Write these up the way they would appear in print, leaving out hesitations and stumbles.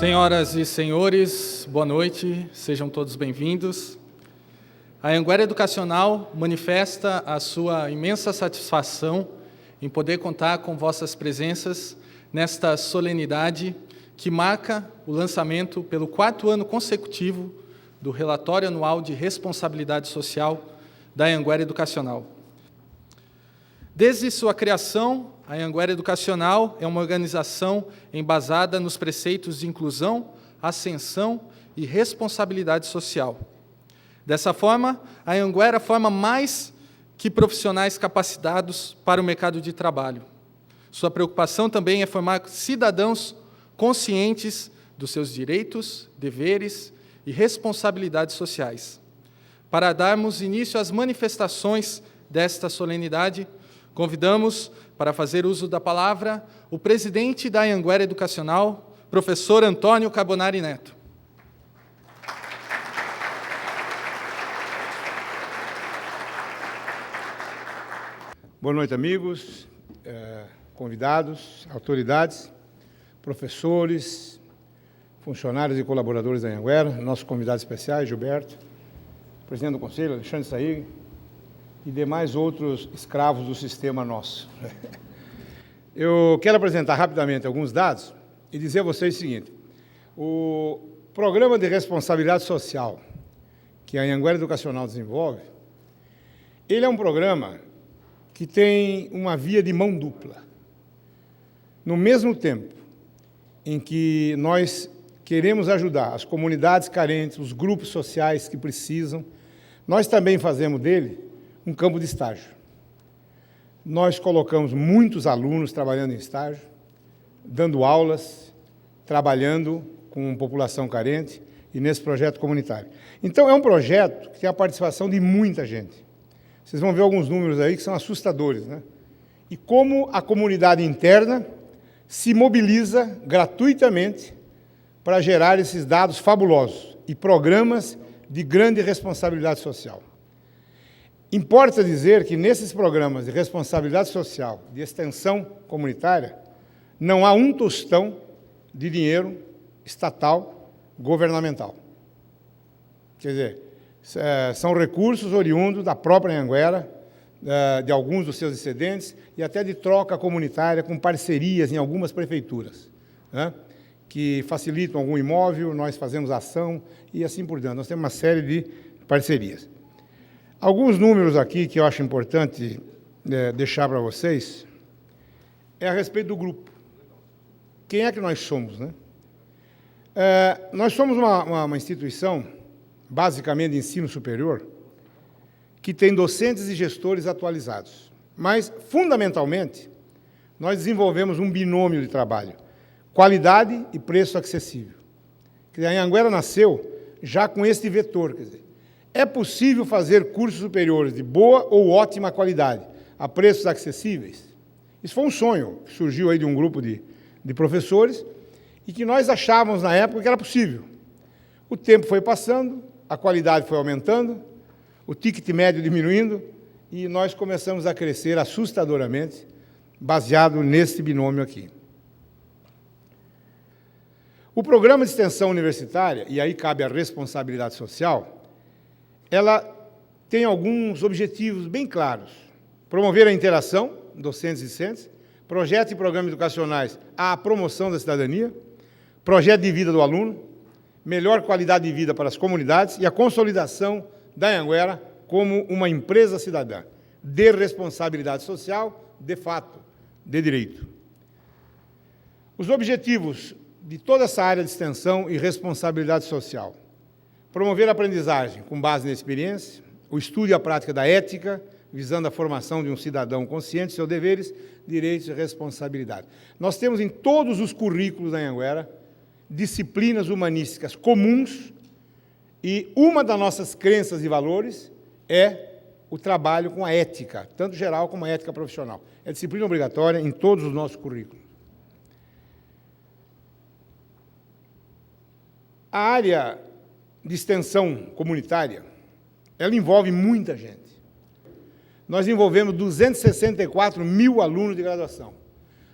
Senhoras e senhores, boa noite, sejam todos bem-vindos. A Anhanguera Educacional manifesta a sua imensa satisfação em poder contar com vossas presenças nesta solenidade que marca o lançamento pelo 4º ano consecutivo do Relatório Anual de Responsabilidade Social da Anhanguera Educacional. Desde sua criação, a Anhanguera Educacional é uma organização embasada nos preceitos de inclusão, ascensão e responsabilidade social. Dessa forma, a Anhanguera forma mais que profissionais capacitados para o mercado de trabalho. Sua preocupação também é formar cidadãos conscientes dos seus direitos, deveres e responsabilidades sociais. Para darmos início às manifestações desta solenidade, convidamos para fazer uso da palavra o presidente da Anhanguera Educacional, professor Antônio Carbonari Neto. Boa noite, amigos, convidados, autoridades, professores, funcionários e colaboradores da Anhanguera, nossos convidados especiais, Gilberto, presidente do Conselho, Alexandre Saig, e demais outros escravos do sistema nosso. Eu quero apresentar rapidamente alguns dados e dizer a vocês o seguinte: o Programa de Responsabilidade Social que a Anhanguera Educacional desenvolve, ele é um programa que tem uma via de mão dupla. No mesmo tempo em que nós queremos ajudar as comunidades carentes, os grupos sociais que precisam, nós também fazemos dele um campo de estágio. Nós colocamos muitos alunos trabalhando em estágio, dando aulas, trabalhando com população carente e nesse projeto comunitário. Então, é um projeto que tem a participação de muita gente. Vocês vão ver alguns números aí que são assustadores, né? E como a comunidade interna se mobiliza gratuitamente para gerar esses dados fabulosos e programas de grande responsabilidade social. Importa dizer que nesses programas de responsabilidade social, de extensão comunitária, não há um tostão de dinheiro estatal, governamental. Quer dizer, são recursos oriundos da própria Anhanguera, de alguns dos seus excedentes, e até de troca comunitária com parcerias em algumas prefeituras, né, que facilitam algum imóvel, nós fazemos ação e assim por diante. Nós temos uma série de parcerias. Alguns números aqui que eu acho importante deixar para vocês é a respeito do grupo. Quem é que nós somos, né? Nós somos uma instituição, basicamente de ensino superior, que tem docentes e gestores atualizados. Mas, fundamentalmente, nós desenvolvemos um binômio de trabalho: qualidade e preço acessível. Quer dizer, a Anhanguera nasceu já com este vetor, quer dizer, é possível fazer cursos superiores de boa ou ótima qualidade, a preços acessíveis? Isso foi um sonho que surgiu aí de um grupo de professores e que nós achávamos na época que era possível. O tempo foi passando, a qualidade foi aumentando, o ticket médio diminuindo e nós começamos a crescer assustadoramente, baseado nesse binômio aqui. O programa de extensão universitária, e aí cabe a responsabilidade social, ela tem alguns objetivos bem claros: promover a interação docentes e discentes, projetos e programas educacionais à promoção da cidadania, projeto de vida do aluno, melhor qualidade de vida para as comunidades e a consolidação da Anhanguera como uma empresa cidadã, de responsabilidade social, de fato, de direito. Os objetivos de toda essa área de extensão e responsabilidade social: promover a aprendizagem com base na experiência, o estudo e a prática da ética, visando a formação de um cidadão consciente de seus deveres, direitos e responsabilidade. Nós temos em todos os currículos da Anhanguera disciplinas humanísticas comuns e uma das nossas crenças e valores é o trabalho com a ética, tanto geral como a ética profissional. É disciplina obrigatória em todos os nossos currículos. A área de extensão comunitária, ela envolve muita gente. Nós envolvemos 264 mil alunos de graduação.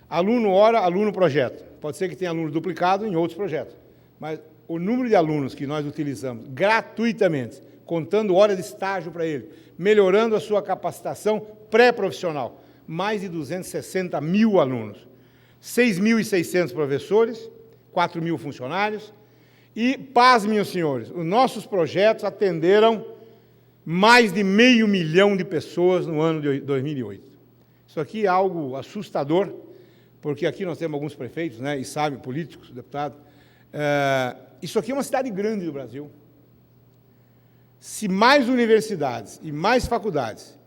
Aluno hora, aluno projeto. Pode ser que tenha aluno duplicado em outros projetos, mas o número de alunos que nós utilizamos gratuitamente, contando horas de estágio para ele, melhorando a sua capacitação pré-profissional, mais de 260 mil alunos, 6.600 professores, 4.000 funcionários, e, pasmem os senhores, os nossos projetos atenderam mais de 500 mil de pessoas no ano de 2008. Isso aqui é algo assustador, porque aqui nós temos alguns prefeitos, né, e sabem, políticos, deputados. Isso aqui é uma cidade grande do Brasil. Se mais universidades e mais faculdades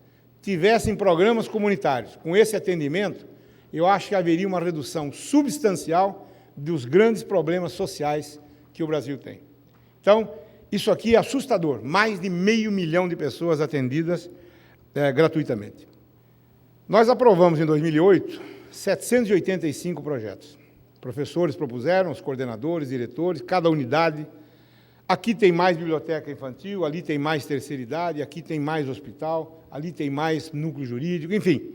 tivessem programas comunitários com esse atendimento, eu acho que haveria uma redução substancial dos grandes problemas sociais que o Brasil tem. Então, isso aqui é assustador, mais de 500 mil de pessoas atendidas gratuitamente. Nós aprovamos, em 2008, 785 projetos. Professores propuseram, os coordenadores, diretores, cada unidade. Aqui tem mais biblioteca infantil, ali tem mais terceira idade, aqui tem mais hospital, ali tem mais núcleo jurídico, enfim.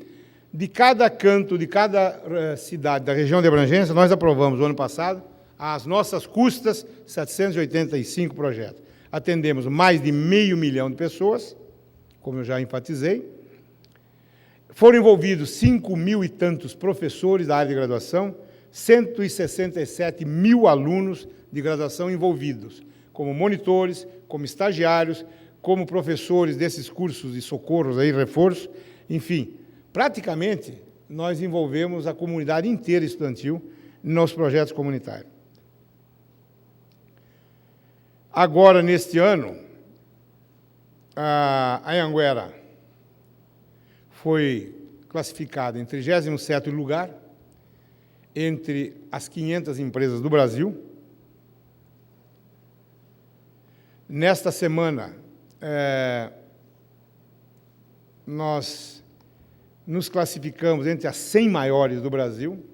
De cada canto, de cada cidade da região de abrangência, nós aprovamos, no ano passado, às nossas custas, 785 projetos. Atendemos mais de 500 mil de pessoas, como eu já enfatizei. Foram envolvidos 5.000 e tantos professores da área de graduação, 167 mil alunos de graduação envolvidos, como monitores, como estagiários, como professores desses cursos de socorros, aí, reforço, enfim. Praticamente, nós envolvemos a comunidade inteira estudantil nos projetos comunitários. Agora, neste ano, a Anhanguera foi classificada em 37º lugar entre as 500 empresas do Brasil. Nesta semana, nós nos classificamos entre as 100 maiores do Brasil.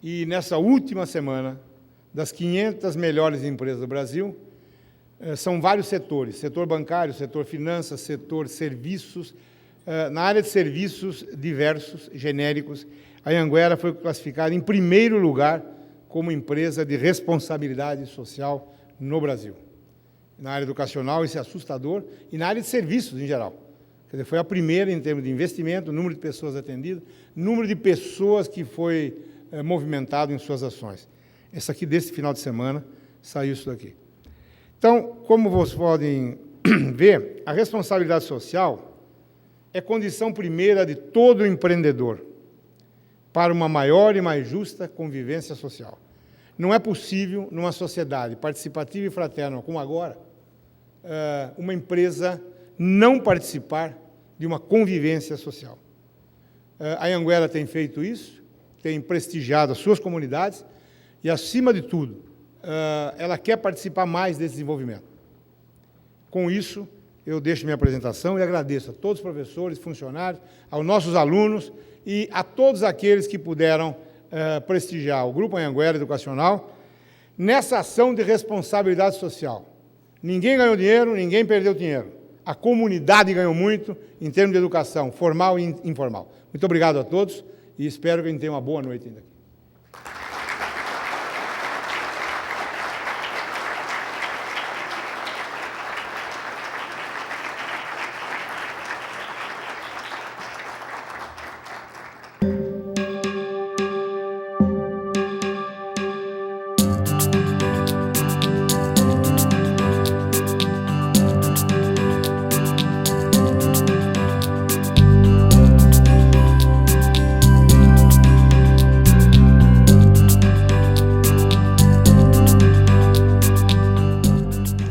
E nessa última semana, das 500 melhores empresas do Brasil, são vários setores, setor bancário, setor finanças, setor serviços. Na área de serviços diversos, genéricos, a Anhanguera foi classificada em primeiro lugar como empresa de responsabilidade social no Brasil. Na área educacional, isso é assustador, e na área de serviços, em geral. Quer dizer, foi a primeira em termos de investimento, número de pessoas atendidas, número de pessoas que foi movimentado em suas ações. Essa aqui, desse final de semana, saiu isso daqui. Então, como vocês podem ver, a responsabilidade social é condição primeira de todo empreendedor para uma maior e mais justa convivência social. Não é possível, numa sociedade participativa e fraterna como agora, uma empresa não participar de uma convivência social. A Anhanguera tem feito isso, tem prestigiado as suas comunidades e, acima de tudo, ela quer participar mais desse desenvolvimento. Com isso, eu deixo minha apresentação e agradeço a todos os professores, funcionários, aos nossos alunos e a todos aqueles que puderam prestigiar o Grupo Anhanguera Educacional nessa ação de responsabilidade social. Ninguém ganhou dinheiro, ninguém perdeu dinheiro. A comunidade ganhou muito em termos de educação, formal e informal. Muito obrigado a todos e espero que a gente tenha uma boa noite ainda aqui.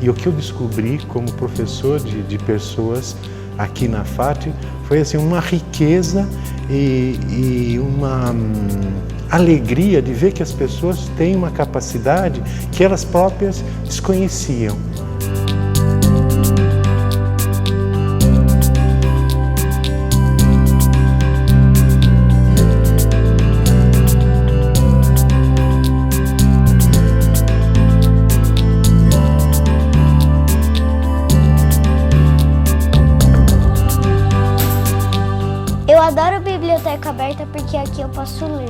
E o que eu descobri como professor de pessoas aqui na FAT foi assim, uma riqueza e uma alegria de ver que as pessoas têm uma capacidade que elas próprias desconheciam. Eu adoro biblioteca aberta porque aqui eu posso ler.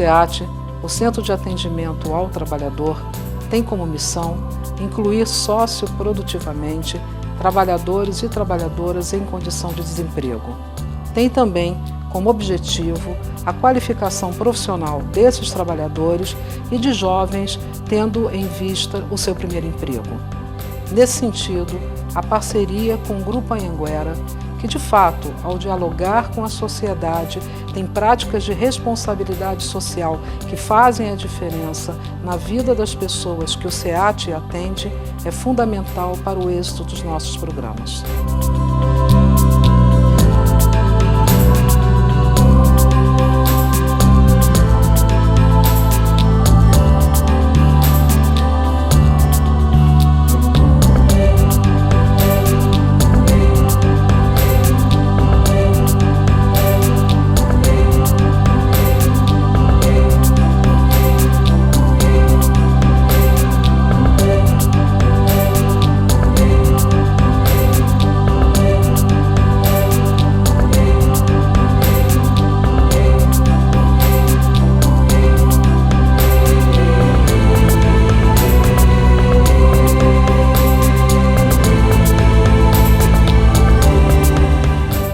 SEAT, o Centro de Atendimento ao Trabalhador, tem como missão incluir socioprodutivamente trabalhadores e trabalhadoras em condição de desemprego. Tem também como objetivo a qualificação profissional desses trabalhadores e de jovens, tendo em vista o seu primeiro emprego. Nesse sentido, a parceria com o Grupo Anhanguera, que de fato, ao dialogar com a sociedade, tem práticas de responsabilidade social que fazem a diferença na vida das pessoas que o SEAT atende, é fundamental para o êxito dos nossos programas.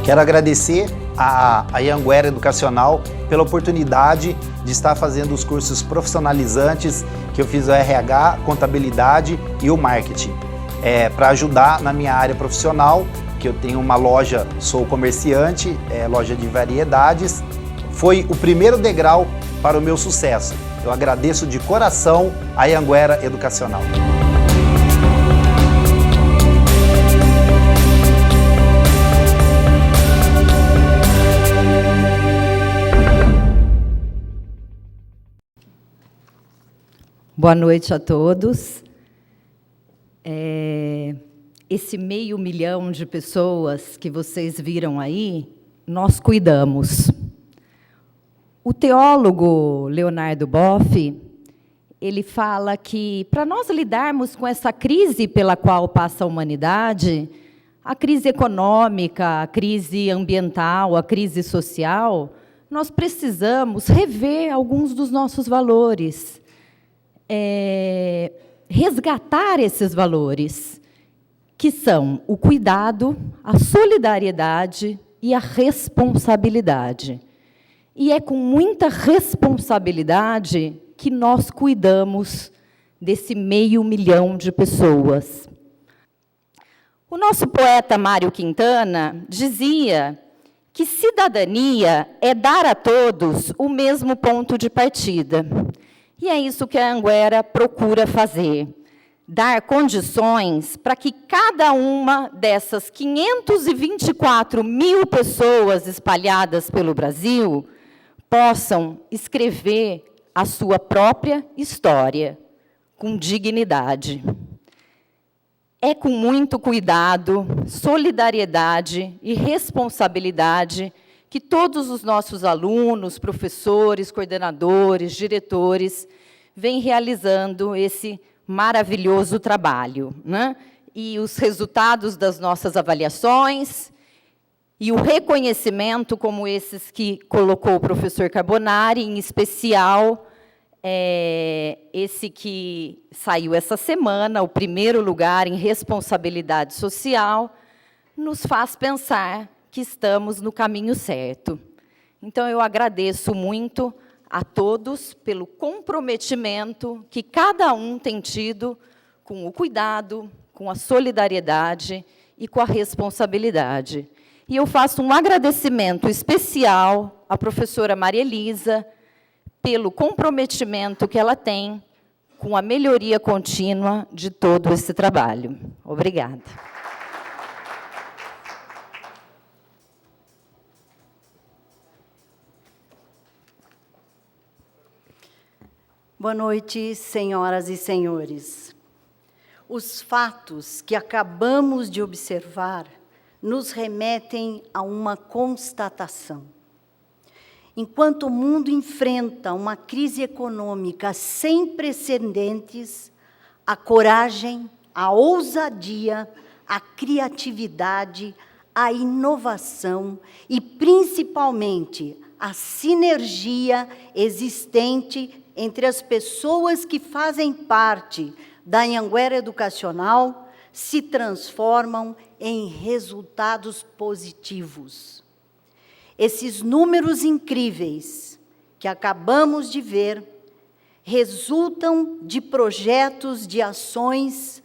Quero agradecer a Anhanguera Educacional pela oportunidade de estar fazendo os cursos profissionalizantes que eu fiz o RH, contabilidade e o marketing. Para ajudar na minha área profissional, que eu tenho uma loja, sou comerciante, loja de variedades. Foi o primeiro degrau para o meu sucesso. Eu agradeço de coração a Anhanguera Educacional. Boa noite a todos. Esse 500 mil de pessoas que vocês viram aí, nós cuidamos. O teólogo Leonardo Boff, ele fala que, para nós lidarmos com essa crise pela qual passa a humanidade, a crise econômica, a crise ambiental, a crise social, nós precisamos rever alguns dos nossos valores. Resgatar esses valores, que são o cuidado, a solidariedade e a responsabilidade. E é com muita responsabilidade que nós cuidamos desse 500 mil de pessoas. O nosso poeta Mário Quintana dizia que cidadania é dar a todos o mesmo ponto de partida. E é isso que a Anhanguera procura fazer, dar condições para que cada uma dessas 524 mil pessoas espalhadas pelo Brasil possam escrever a sua própria história, com dignidade. É com muito cuidado, solidariedade e responsabilidade que todos os nossos alunos, professores, coordenadores, diretores, vêm realizando esse maravilhoso trabalho, né? E os resultados das nossas avaliações e o reconhecimento, como esses que colocou o professor Carbonari, em especial, esse que saiu essa semana, o primeiro lugar em responsabilidade social, nos faz pensar que estamos no caminho certo. Então, eu agradeço muito a todos pelo comprometimento que cada um tem tido com o cuidado, com a solidariedade e com a responsabilidade. E eu faço um agradecimento especial à professora Maria Elisa pelo comprometimento que ela tem com a melhoria contínua de todo esse trabalho. Obrigada. Boa noite, senhoras e senhores. Os fatos que acabamos de observar nos remetem a uma constatação. Enquanto o mundo enfrenta uma crise econômica sem precedentes, a coragem, a ousadia, a criatividade, a inovação e, principalmente, a sinergia existente entre as pessoas que fazem parte da Anhanguera Educacional se transformam em resultados positivos. Esses números incríveis que acabamos de ver resultam de projetos de ações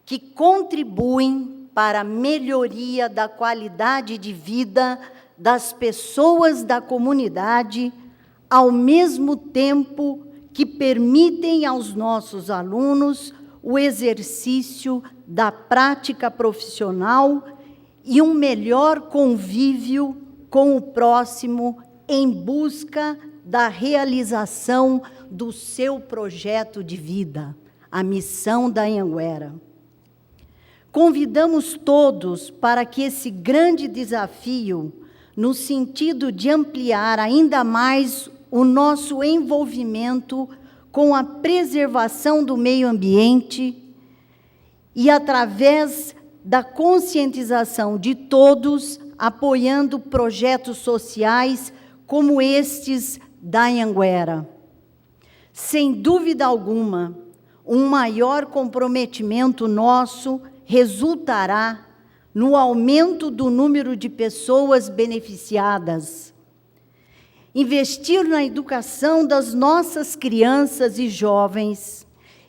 que contribuem para a melhoria da qualidade de vida das pessoas da comunidade, ao mesmo tempo que permitem aos nossos alunos o exercício da prática profissional e um melhor convívio com o próximo em busca da realização do seu projeto de vida, a missão da Anhanguera. Convidamos todos para que esse grande desafio, no sentido de ampliar ainda mais o nosso envolvimento com a preservação do meio ambiente e, através da conscientização de todos, apoiando projetos sociais como estes da Anhanguera. Sem dúvida alguma, um maior comprometimento nosso resultará no aumento do número de pessoas beneficiadas. Investir na educação das nossas crianças e jovens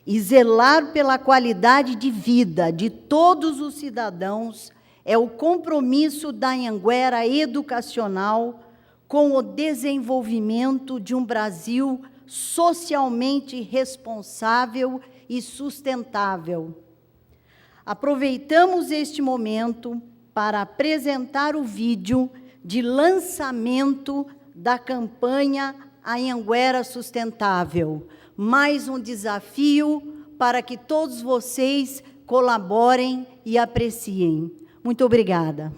e zelar pela qualidade de vida de todos os cidadãos é o compromisso da Anhanguera Educacional com o desenvolvimento de um Brasil socialmente responsável e sustentável. Aproveitamos este momento para apresentar o vídeo de lançamento da campanha Anhanguera Sustentável, mais um desafio para que todos vocês colaborem e apreciem. Muito obrigada.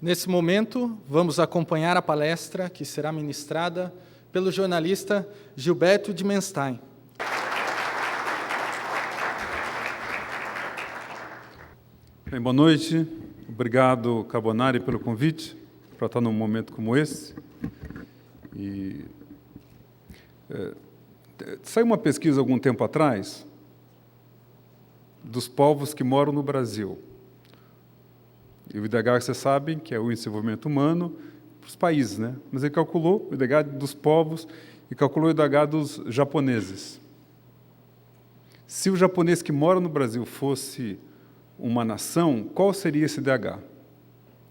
Nesse momento, vamos acompanhar a palestra que será ministrada pelo jornalista Gilberto Dimenstein. Bem, boa noite. Obrigado, Carbonari, pelo convite para estar num momento como esse. Saiu uma pesquisa algum tempo atrás dos povos que moram no Brasil. E o IDH, vocês sabem, que é o Índice de Desenvolvimento Humano para os países, né? Mas ele calculou o IDH dos povos e calculou o IDH dos japoneses. Se o japonês que mora no Brasil fosse uma nação, qual seria esse IDH?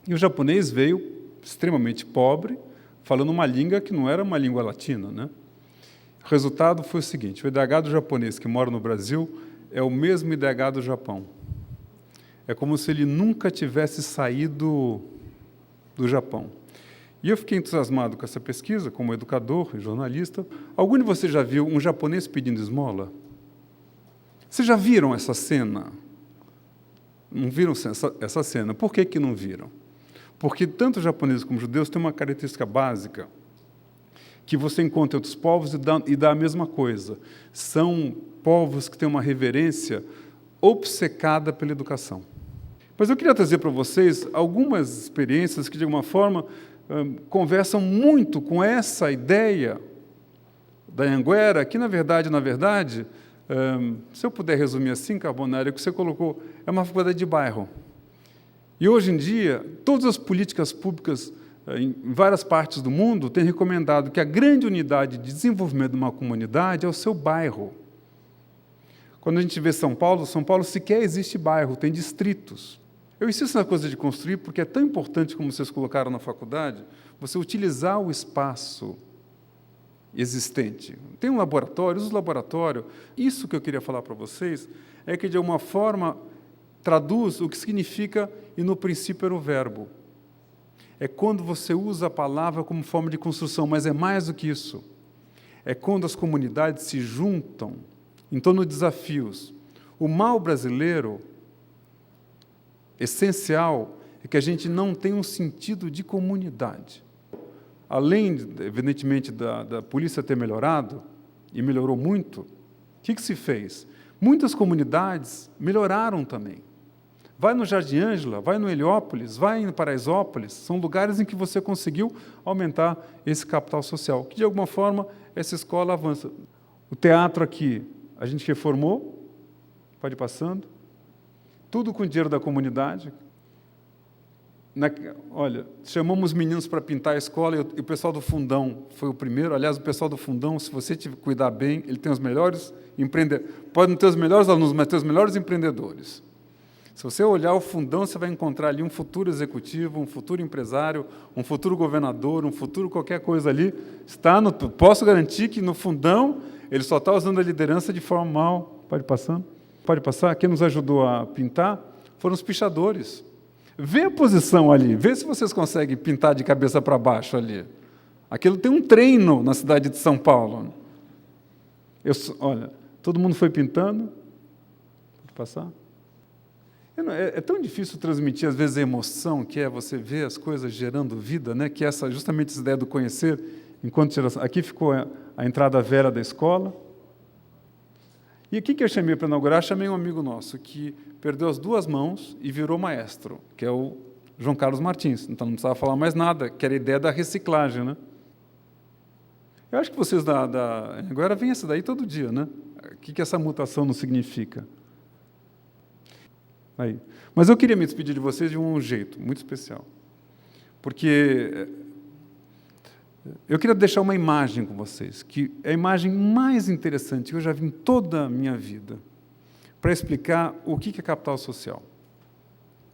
E o japonês veio extremamente pobre, falando uma língua que não era uma língua latina, né? O resultado foi o seguinte: o IDH do japonês que mora no Brasil é o mesmo IDH do Japão. é como se ele nunca tivesse saído do Japão. E eu fiquei entusiasmado com essa pesquisa, como educador e jornalista. Algum de vocês já viu um japonês pedindo esmola? Vocês já viram essa cena? Não viram essa cena? Por que não viram? Porque tanto japoneses como judeus têm uma característica básica que você encontra em outros povos e dá a mesma coisa. São povos que têm uma reverência obcecada pela educação. Mas eu queria trazer para vocês algumas experiências que, de alguma forma, conversam muito com essa ideia da Anhanguera, que, na verdade, se eu puder resumir assim, Carbonari, o que você colocou é uma faculdade de bairro. E, hoje em dia, todas as políticas públicas em várias partes do mundo têm recomendado que a grande unidade de desenvolvimento de uma comunidade é o seu bairro. Quando a gente vê São Paulo sequer existe bairro, tem distritos. Eu insisto na coisa de construir porque é tão importante, como vocês colocaram na faculdade, você utilizar o espaço existente. Tem um laboratório, usa o laboratório. Isso que eu queria falar para vocês é que, de alguma forma, traduz o que significa e no princípio era o verbo. É quando você usa a palavra como forma de construção, mas é mais do que isso. É quando as comunidades se juntam em torno de desafios. O mal brasileiro essencial é que a gente não tem um sentido de comunidade. Além, evidentemente, da polícia ter melhorado, e melhorou muito, o que se fez? Muitas comunidades melhoraram também. Vai no Jardim Ângela, vai no Heliópolis, vai em Paraisópolis, são lugares em que você conseguiu aumentar esse capital social, que, de alguma forma, essa escola avança. O teatro aqui, a gente reformou, pode ir passando, tudo com dinheiro da comunidade. Olha, chamamos meninos para pintar a escola e o pessoal do Fundão foi o primeiro. Aliás, o pessoal do Fundão, se você cuidar bem, ele tem os melhores empreendedores. Pode não ter os melhores alunos, mas tem os melhores empreendedores. Se você olhar o Fundão, você vai encontrar ali um futuro executivo, um futuro empresário, um futuro governador, um futuro qualquer coisa ali. Posso garantir que no Fundão ele só está usando a liderança de forma mal. Pode passar? Pode passar? Quem nos ajudou a pintar foram os pichadores. Vê a posição ali, vê se vocês conseguem pintar de cabeça para baixo ali. Aquilo tem um treino na cidade de São Paulo. Olha, todo mundo foi pintando. Pode passar? É tão difícil transmitir, às vezes, a emoção, que é você ver as coisas gerando vida, né? Que é justamente essa ideia do conhecer enquanto geração. Aqui ficou a entrada velha da escola. E aqui que eu chamei para inaugurar, chamei um amigo nosso que perdeu as duas mãos e virou maestro, que é o João Carlos Martins. Então não precisava falar mais nada, que era a ideia da reciclagem, né? Eu acho que vocês agora vem essa daí todo dia, né? O que essa mutação não significa? Aí. Mas eu queria me despedir de vocês de um jeito muito especial, porque eu queria deixar uma imagem com vocês, que é a imagem mais interessante que eu já vi em toda a minha vida, para explicar o que é capital social.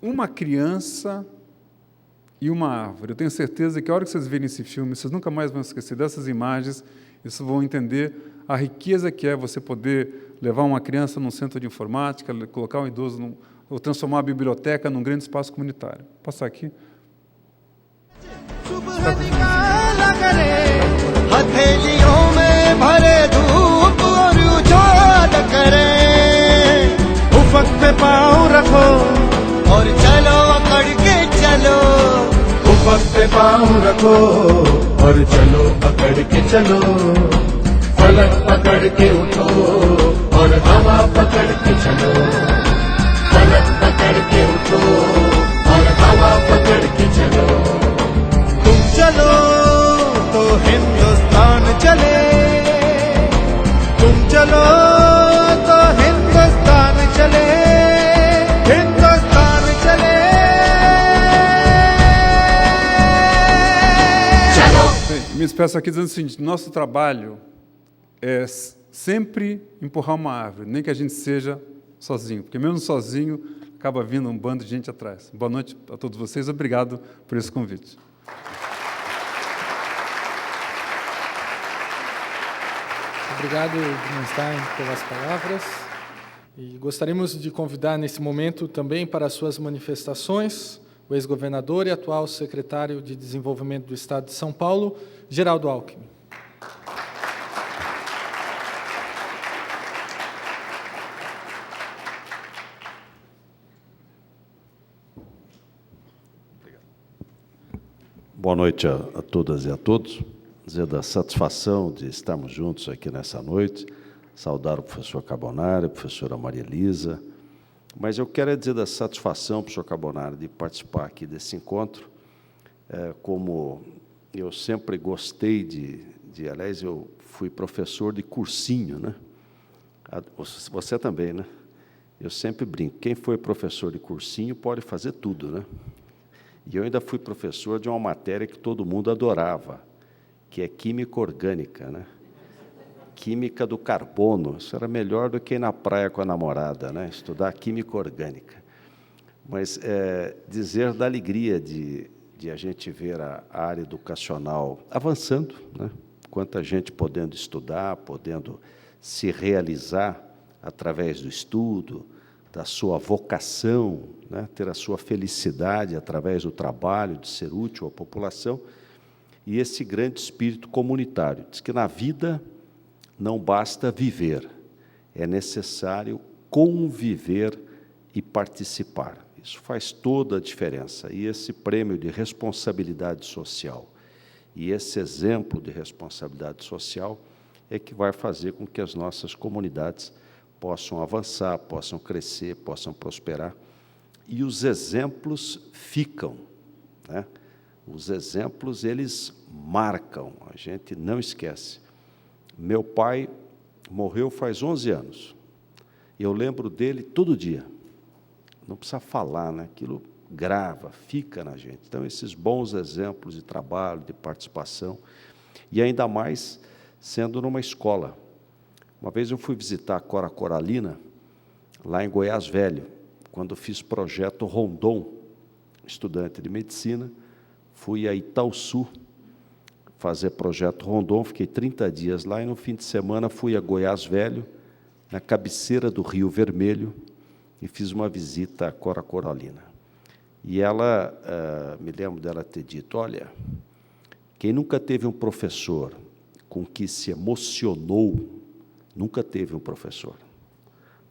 Uma criança e uma árvore. Eu tenho certeza que a hora que vocês verem esse filme, vocês nunca mais vão esquecer dessas imagens, e vocês vão entender a riqueza que é você poder levar uma criança num centro de informática, colocar um idoso, ou transformar a biblioteca num grande espaço comunitário. Vou passar aqui. हथेलियों में भरे धूप और उजाला करे, उफक पे पाँव रखो और चलो अकड़ के चलो, उफक पे पाँव रखो और चलो अकड़ के चलो, फलक पकड़ के उठो और हवा पकड़ के चलो, फलक पकड़ के उठो और हवा पकड़ के चलो, तुम चलो तो हिंदुस्तान चले, तुम चलो तो हिंदुस्तान चले, हिंदुस्तान चले, चलो. Me despeço aqui dizendo o seguinte: nosso trabalho é sempre empurrar uma árvore, nem que a gente seja sozinho, porque mesmo sozinho acaba vindo um bando de gente atrás. Boa noite a todos vocês, obrigado por esse convite. Obrigado, Grunstein, pelas palavras. E gostaríamos de convidar nesse momento também para as suas manifestações o ex-governador e atual secretário de Desenvolvimento do Estado de São Paulo, Geraldo Alckmin. Boa noite a todas e a todos. Dizer da satisfação de estarmos juntos aqui nessa noite, saudar o professor Carbonari, a professora Maria Elisa, mas eu quero dizer da satisfação, professor Carbonari, de participar aqui desse encontro, como eu sempre gostei aliás, eu fui professor de cursinho, né? Você também, né? Eu sempre brinco, quem foi professor de cursinho pode fazer tudo, né? E eu ainda fui professor de uma matéria que todo mundo adorava, que é química orgânica, né? Química do carbono. Isso era melhor do que ir na praia com a namorada, né? Estudar química orgânica. Mas dizer da alegria de a gente ver a área educacional avançando, né? Quanta gente podendo estudar, podendo se realizar através do estudo, da sua vocação, né, ter a sua felicidade através do trabalho, de ser útil à população, e esse grande espírito comunitário. Diz que na vida não basta viver, é necessário conviver e participar. Isso faz toda a diferença. E esse prêmio de responsabilidade social e esse exemplo de responsabilidade social é que vai fazer com que as nossas comunidades possam avançar, possam crescer, possam prosperar. E os exemplos ficam, né? Os exemplos, eles marcam, a gente não esquece. Meu pai morreu faz 11 anos. Eu lembro dele todo dia. Não precisa falar, né? Aquilo grava, fica na gente. Então, esses bons exemplos de trabalho, de participação, e ainda mais sendo numa escola. Uma vez eu fui visitar a Cora Coralina, lá em Goiás Velho, quando fiz projeto Rondon, estudante de medicina, fui a Itaúsu fazer projeto Rondon, fiquei 30 dias lá, e no fim de semana fui a Goiás Velho, na cabeceira do Rio Vermelho, e fiz uma visita à Cora Coralina. E ela, me lembro dela ter dito, olha, quem nunca teve um professor com que se emocionou, nunca teve um professor.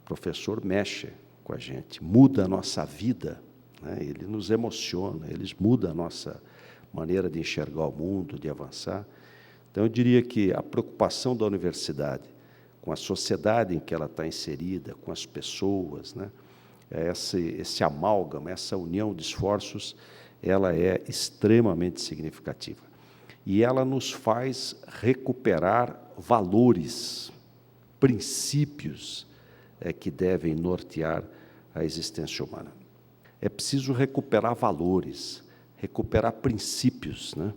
O professor mexe com a gente, muda a nossa vida, né? Ele nos emociona, eles mudam a nossa maneira de enxergar o mundo, de avançar. Então, eu diria que a preocupação da universidade com a sociedade em que ela está inserida, com as pessoas, né? Esse amálgama, essa união de esforços, ela é extremamente significativa. E ela nos faz recuperar valores, princípios que devem nortear a existência humana. É preciso recuperar valores, recuperar princípios, né?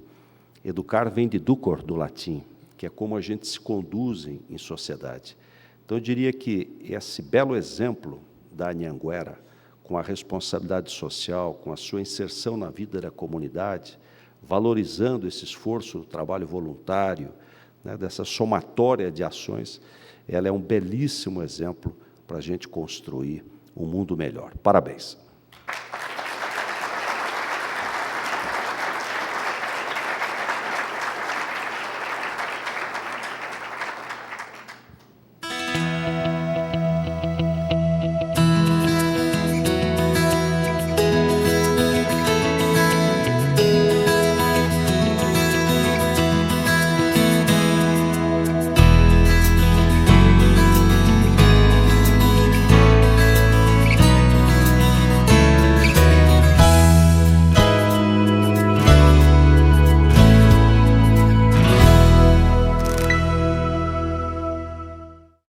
Educar vem de ducor, do latim, que é como a gente se conduz em sociedade. Então, eu diria que esse belo exemplo da Anhanguera, com a responsabilidade social, com a sua inserção na vida da comunidade, valorizando esse esforço do trabalho voluntário, né, dessa somatória de ações, ela é um belíssimo exemplo para a gente construir um mundo melhor. Parabéns.